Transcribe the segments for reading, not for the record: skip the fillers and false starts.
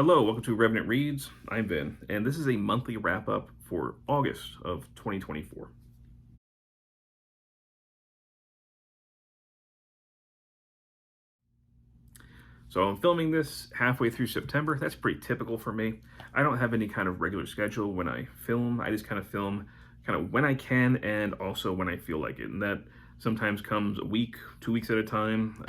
Hello, welcome to Revenant Reads. I'm Vin, and this is a monthly wrap-up for August of 2024. So I'm filming this halfway through September. That's pretty typical for me. I don't have any kind of regular schedule when I film. I just kind of film kind of when I can and also when I feel like it. And that sometimes comes a week, 2 weeks at a time.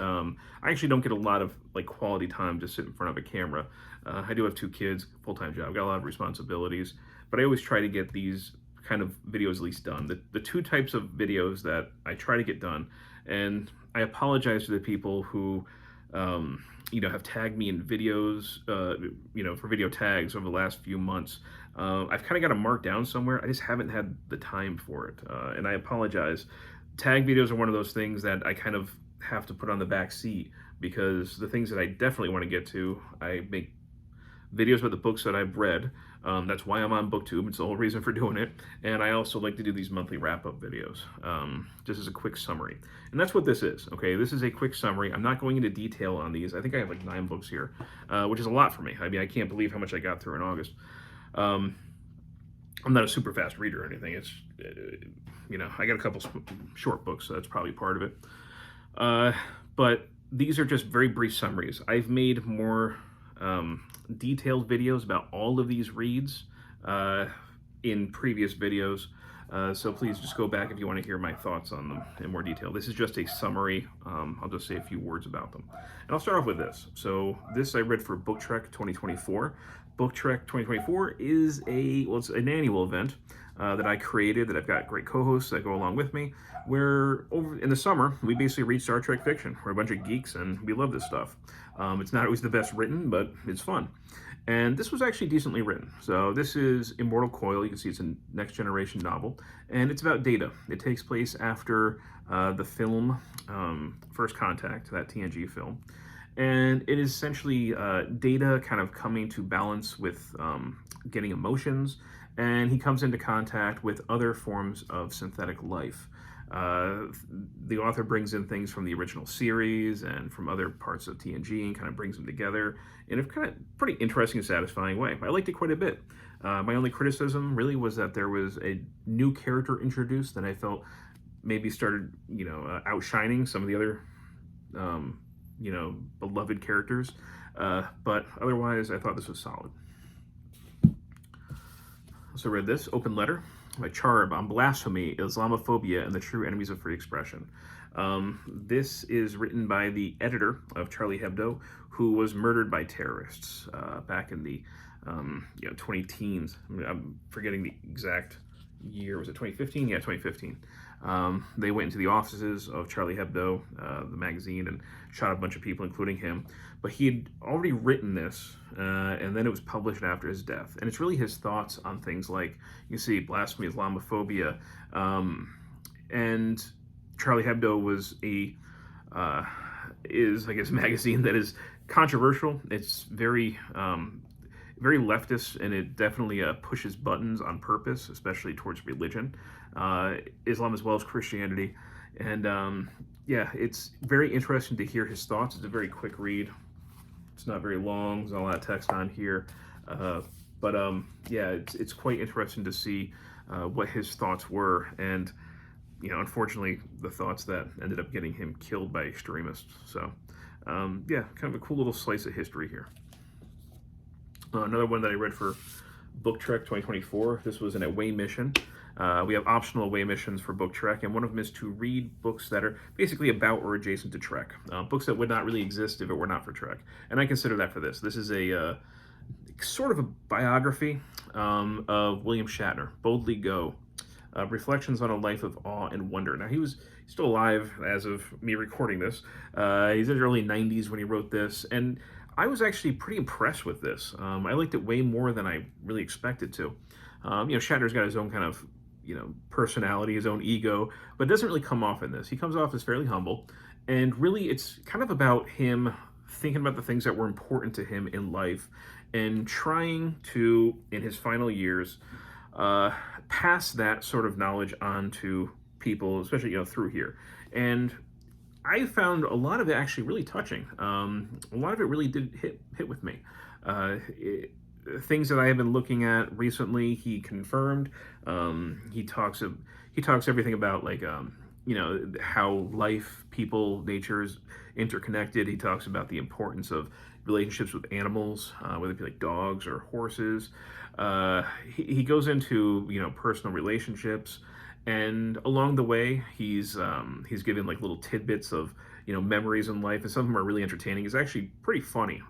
I actually don't get a lot of quality time to sit in front of a camera. I do have 2 kids, full-time job, got a lot of responsibilities, but I always try to get these kind of videos at least done. The two types of videos that I try to get done, and I apologize to the people who have tagged me in videos, for video tags over the last few months. I've kind of got them marked down somewhere. I just haven't had the time for it, and I apologize. Tag videos are one of those things that I kind of have to put on the back seat because the things that I definitely want to get to, I make videos about the books that I've read. That's why I'm on booktube. It's the whole reason for doing it. And I also like to do these monthly wrap-up videos, just as a quick summary. And that's what this is, okay? This is a quick summary. I'm not going into detail on these. I think I have like 9 books here, which is a lot for me. I mean, I can't believe how much I got through in August. I'm not a super fast reader or anything. It's, I got a couple short books, so that's probably part of it. But these are just very brief summaries. I've made more detailed videos about all of these reads in previous videos, so please just go back if you want to hear my thoughts on them in more detail. This is just a summary. I'll just say a few words about them, and I'll start off with this. So this I read for Book Trek 2024. Book Trek 2024 is it's an annual event that I created, that I've got great co-hosts that go along with me, where over in the summer, we basically read Star Trek fiction. We're a bunch of geeks and we love this stuff. It's not always the best written, but it's fun. And this was actually decently written. So this is Immortal Coil. You can see it's a Next Generation novel, and it's about Data. It takes place after the film First Contact, that TNG film. And it is essentially Data kind of coming to balance with getting emotions, and he comes into contact with other forms of synthetic life. The author brings in things from the original series and from other parts of TNG and kind of brings them together in a kind of pretty interesting and satisfying way. I liked it quite a bit. My only criticism really was that there was a new character introduced that I felt maybe started, outshining some of the other, beloved characters. But otherwise, I thought this was solid. So I read this, Open Letter, by Charb on Blasphemy, Islamophobia, and the True Enemies of Free Expression. This is written by the editor of Charlie Hebdo, who was murdered by terrorists back in the 20-teens. I'm forgetting the exact year. Was it 2015? Yeah, 2015. They went into the offices of Charlie Hebdo, the magazine, and shot a bunch of people, including him. But he had already written this, and then it was published after his death. And it's really his thoughts on things like, you see, blasphemy, Islamophobia, and Charlie Hebdo was a magazine that is controversial. It's very leftist, and it definitely pushes buttons on purpose, especially towards religion, Islam as well as Christianity. And it's very interesting to hear his thoughts. It's a very quick read. It's not very long. There's not a lot of text on here. It's quite interesting to see what his thoughts were. And, unfortunately, the thoughts that ended up getting him killed by extremists. So, kind of a cool little slice of history here. Another one that I read for Book Trek 2024. This was an away mission. We have optional away missions for Book Trek, and one of them is to read books that are basically about or adjacent to Trek. Books that would not really exist if it were not for Trek. And I consider that for this. This is a sort of a biography of William Shatner, Boldly Go. Reflections on a life of awe and wonder. Now, he's still alive as of me recording this. He's in the early 90s when he wrote this, and I was actually pretty impressed with this. I liked it way more than I really expected to. Shatner's got his own kind of, personality, his own ego, but it doesn't really come off in this. He comes off as fairly humble, and really it's kind of about him thinking about the things that were important to him in life and trying to, in his final years, pass that sort of knowledge on to people, especially, through here. And I found a lot of it actually really touching. A lot of it really did hit with me. things that I have been looking at recently, he confirmed. He talks everything about like how life, people, nature is interconnected. He talks about the importance of relationships with animals, whether it be like dogs or horses. He goes into personal relationships, and along the way he's given like little tidbits of memories in life, and some of them are really entertaining. It's actually pretty funny.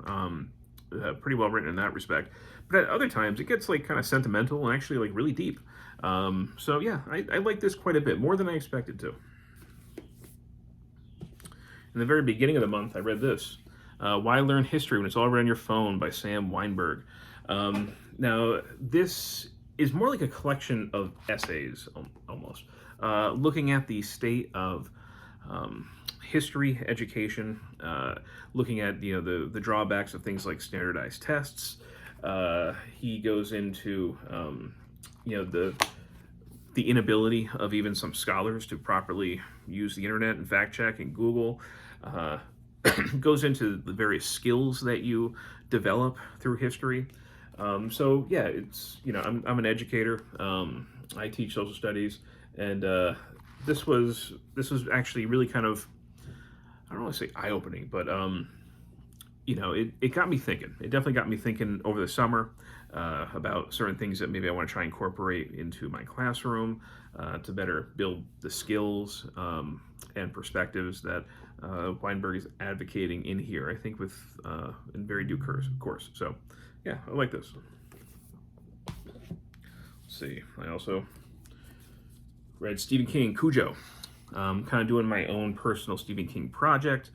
Pretty well written in that respect. But at other times, it gets like kind of sentimental and actually like really deep. So yeah, I like this quite a bit, more than I expected to. In the very beginning of the month, I read this, Why Learn History When It's All Right on Your Phone by Sam Wineburg. Now, this is more like a collection of essays, almost, looking at the state of history education, looking at the drawbacks of things like standardized tests. He goes into the inability of even some scholars to properly use the internet and fact check and Google. Goes into the various skills that you develop through history. So yeah, it's I'm an educator. I teach social studies, and this was actually really kind of, I don't want to say eye-opening, but it got me thinking. It definitely got me thinking over the summer about certain things that maybe I want to try and incorporate into my classroom to better build the skills and perspectives that Weinberg is advocating in here, I think with in very due course. So yeah, I like this. Let's see, I also read Stephen King, Cujo. Kind of doing my own personal Stephen King project,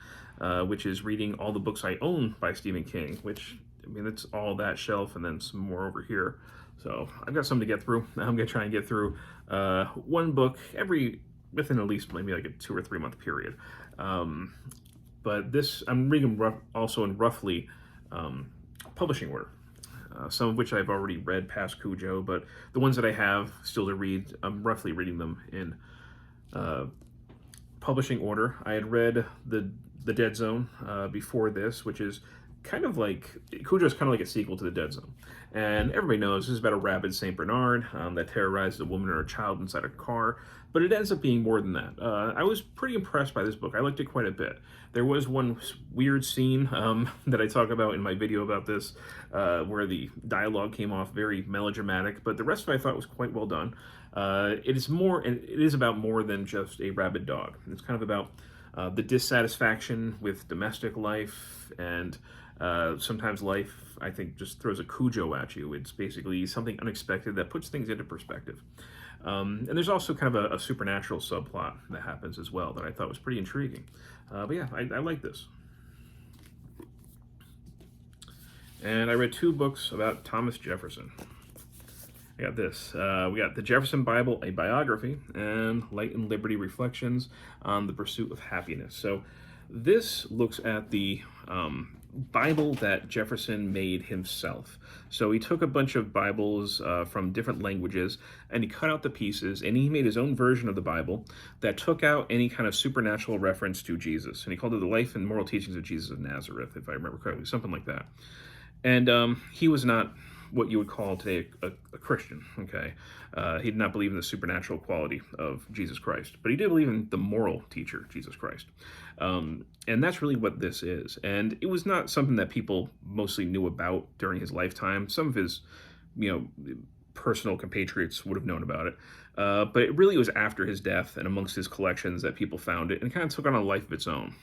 which is reading all the books I own by Stephen King, which, I mean, it's all that shelf and then some more over here. So I've got some to get through. I'm going to try and get through one book within at least maybe like a 2 or 3 month period. But this, I'm reading also in roughly publishing order. Some of which I've already read past Cujo, but the ones that I have still to read, I'm roughly reading them in publishing order. I had read the Dead Zone before this, which is kind of like, Cujo is kind of like a sequel to the Dead Zone. And everybody knows this is about a rabid Saint Bernard that terrorizes a woman or a child inside a car, but it ends up being more than that. I was pretty impressed by this book. I liked it quite a bit. There was one weird scene that I talk about in my video about this, where the dialogue came off very melodramatic, but the rest of it I thought was quite well done. It is about more than just a rabid dog. It's kind of about the dissatisfaction with domestic life, and sometimes life, I think, just throws a Cujo at you. It's basically something unexpected that puts things into perspective. And there's also kind of a supernatural subplot that happens as well that I thought was pretty intriguing. But yeah, I like this. And I read 2 books about Thomas Jefferson. I got this. We got the Jefferson Bible, a biography, and Light and Liberty Reflections on the Pursuit of Happiness. So this looks at the Bible that Jefferson made himself. So he took a bunch of Bibles from different languages, and he cut out the pieces, and he made his own version of the Bible that took out any kind of supernatural reference to Jesus. And he called it The Life and Moral Teachings of Jesus of Nazareth, if I remember correctly, something like that. And he was not what you would call today a Christian, okay? He did not believe in the supernatural quality of Jesus Christ, but he did believe in the moral teacher, Jesus Christ. And that's really what this is. And it was not something that people mostly knew about during his lifetime. Some of his, personal compatriots would have known about it. But it really was after his death and amongst his collections that people found it, and kind of took on a life of its own.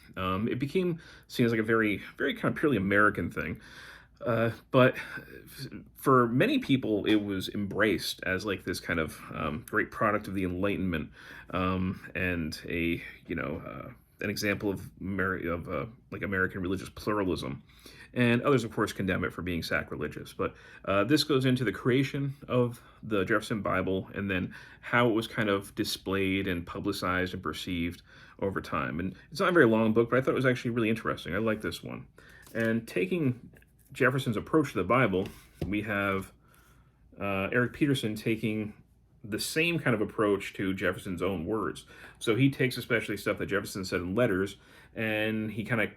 It became seen as like a very, very kind of purely American thing. But for many people, it was embraced as like this kind of great product of the Enlightenment, and an example of like American religious pluralism. And others, of course, condemn it for being sacrilegious. But this goes into the creation of the Jefferson Bible, and then how it was kind of displayed and publicized and perceived over time. And it's not a very long book, but I thought it was actually really interesting. I like this one. And taking Jefferson's approach to the Bible, we have Eric Petersen taking the same kind of approach to Jefferson's own words. So he takes especially stuff that Jefferson said in letters, and he kind of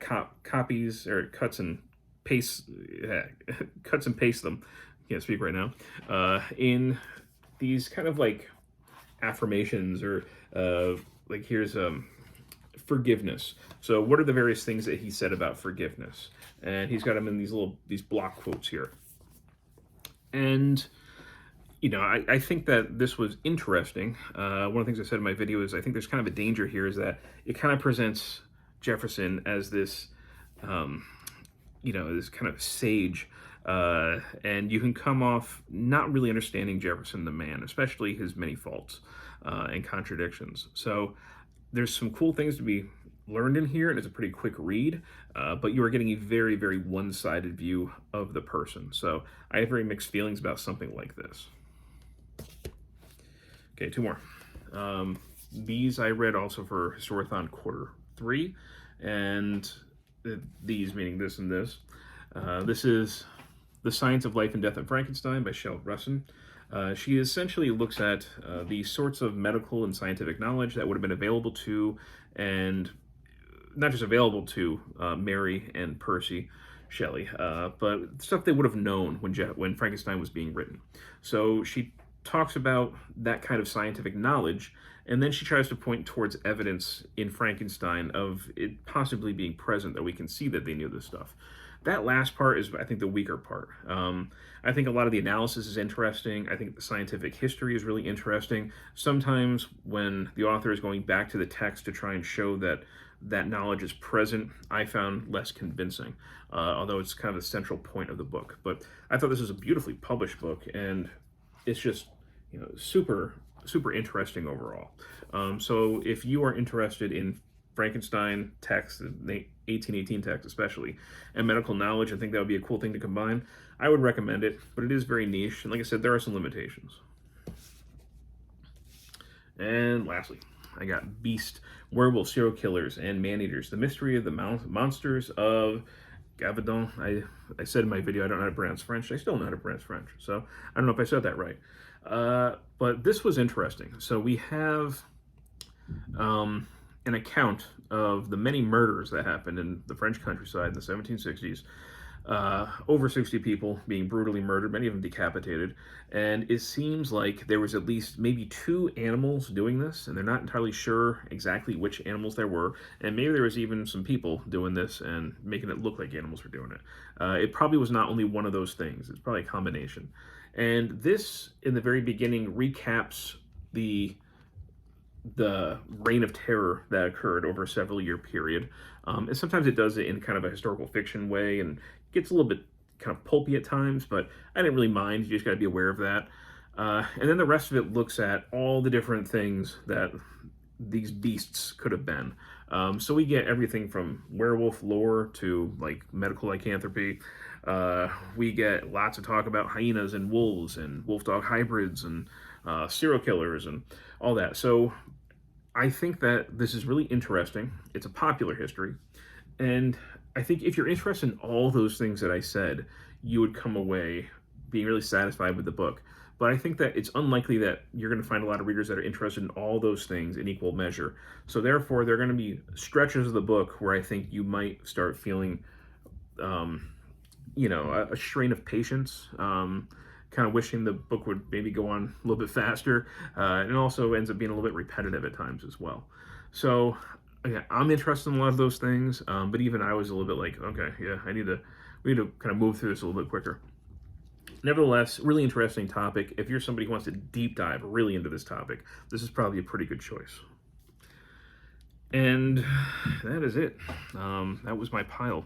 copies or cuts and paste, cuts and pastes them. Can't speak right now. In these kind of like affirmations or like here's forgiveness. So what are the various things that he said about forgiveness? And he's got them in these block quotes here. And you know, I think that this was interesting. One of the things I said in my video is I think there's kind of a danger here is that it kind of presents Jefferson as this, you know, this kind of sage, and you can come off not really understanding Jefferson the man, especially his many faults and contradictions. So there's some cool things to be learned in here, and it's a pretty quick read, but you are getting a very, very one-sided view of the person. So I have very mixed feelings about something like this. Okay, two more. These I read also for Historathon Quarter 3, and these meaning this and this. This is The Science of Life and Death in Frankenstein by Ruston. She essentially looks at the sorts of medical and scientific knowledge that would have been available to, and not just available to, Mary and Percy Shelley, but stuff they would have known when Frankenstein was being written. So she talks about that kind of scientific knowledge, and then she tries to point towards evidence in Frankenstein of it possibly being present, that we can see that they knew this stuff. That last part is, I think, the weaker part. I think a lot of the analysis is interesting. I think the scientific history is really interesting. Sometimes when the author is going back to the text to try and show that that knowledge is present, I found less convincing, although it's kind of the central point of the book. But I thought this was a beautifully published book, and it's just, you know, super, super interesting overall. So if you are interested in Frankenstein text, the 1818 text especially, and medical knowledge, I think that would be a cool thing to combine. I would recommend it, but it is very niche, and like I said, there are some limitations. And lastly, I got Beast, Werewolf, Serial Killers, and Man-Eaters, The Mystery of the Monsters of Gevaudan. I said in my video I don't know how to pronounce French. I still don't know how to pronounce French, so I don't know if I said that right. But this was interesting. So we have an account of the many murders that happened in the French countryside in the 1760s. Over 60 people being brutally murdered, many of them decapitated, and it seems like there was at least maybe 2 animals doing this, and they're not entirely sure exactly which animals there were, and maybe there was even some people doing this and making it look like animals were doing it. It probably was not only one of those things, it's probably a combination. And this, in the very beginning, recaps the reign of terror that occurred over a several-year period. And sometimes it does it in kind of a historical fiction way and gets a little bit kind of pulpy at times, but I didn't really mind. You just got to be aware of that. And then the rest of it looks at all the different things that these beasts could have been. So we get everything from werewolf lore to like medical lycanthropy. We get lots of talk about hyenas and wolves and wolf-dog hybrids and serial killers and all that. So I think that this is really interesting. It's a popular history. And I think if you're interested in all those things that I said, you would come away being really satisfied with the book. But I think that it's unlikely that you're going to find a lot of readers that are interested in all those things in equal measure. So therefore, there are going to be stretches of the book where I think you might start feeling, you know, a strain of patience, kind of wishing the book would maybe go on a little bit faster, and it also ends up being a little bit repetitive at times as well. So yeah, I'm interested in a lot of those things, but even I was a little bit like, okay, yeah, we need to kind of move through this a little bit quicker. Nevertheless, really interesting topic. If you're somebody who wants to deep dive really into this topic, this is probably a pretty good choice. And that is it. That was my pile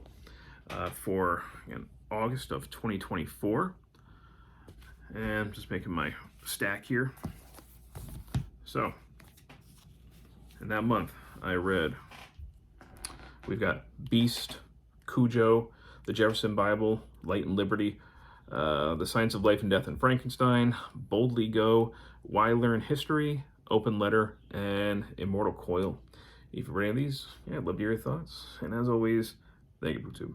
for August of 2024. And I'm just making my stack here. So, in that month, I read, we've got Beast, Cujo, the Jefferson Bible, Light and Liberty, The Science of Life and Death in Frankenstein, Boldly Go, Why Learn History, Open Letter, and Immortal Coil. If you've read any of these, yeah, I'd love to hear your thoughts. And as always, thank you, booktube.